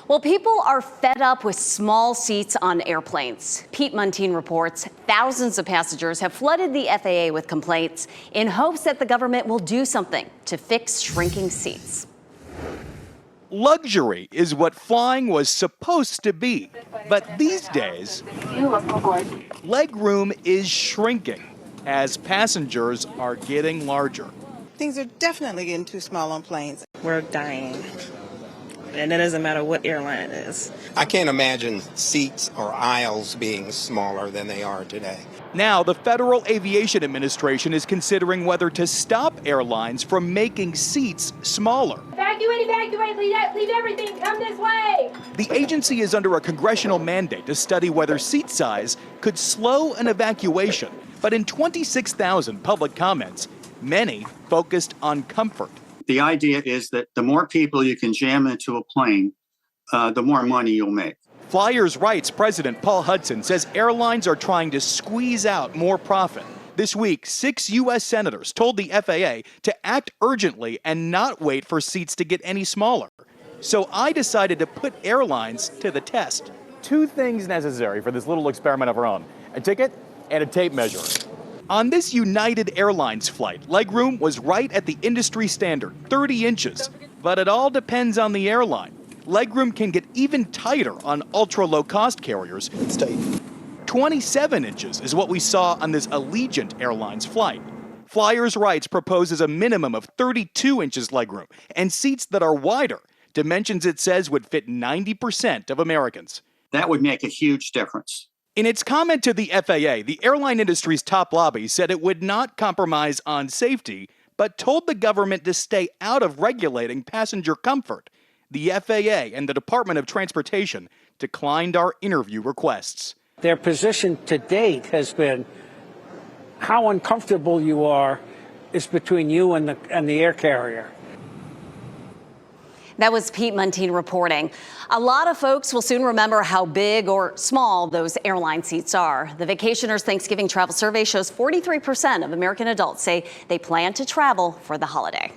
Well, people are fed up with small seats on airplanes. Pete Muntean reports thousands of passengers have flooded the FAA with complaints in hopes that the government will do something to fix shrinking seats. Luxury is what flying was supposed to be. But these days, legroom is shrinking as passengers are getting larger. Things are definitely getting too small on planes. We're dying. And it doesn't matter what airline it is. I can't imagine seats or aisles being smaller than they are today. Now, the Federal Aviation Administration is considering whether to stop airlines from making seats smaller. Evacuate, evacuate, leave everything, come this way. The agency is under a congressional mandate to study whether seat size could slow an evacuation. But in 26,000 public comments, many focused on comfort. The idea is that the more people you can jam into a plane, the more money you'll make. Flyers' Rights President Paul Hudson says airlines are trying to squeeze out more profit. This week, 6 U.S. senators told the FAA to act urgently and not wait for seats to get any smaller. So I decided to put airlines to the test. 2 things necessary for this little experiment of our own: a ticket and a tape measure. On this United Airlines flight, legroom was right at the industry standard, 30 inches. But it all depends on the airline. Legroom can get even tighter on ultra-low-cost carriers. It's tight. 27 inches is what we saw on this Allegiant Airlines flight. Flyers' Rights proposes a minimum of 32 inches legroom and seats that are wider, dimensions it says would fit 90% of Americans. That would make a huge difference. In its comment to the FAA, the airline industry's top lobby said it would not compromise on safety, but told the government to stay out of regulating passenger comfort. The FAA and the Department of Transportation declined our interview requests. Their position to date has been how uncomfortable you are is between you and the air carrier. That was Pete Muntean reporting. A lot of folks will soon remember how big or small those airline seats are. The Vacationers Thanksgiving Travel Survey shows 43% of American adults say they plan to travel for the holiday.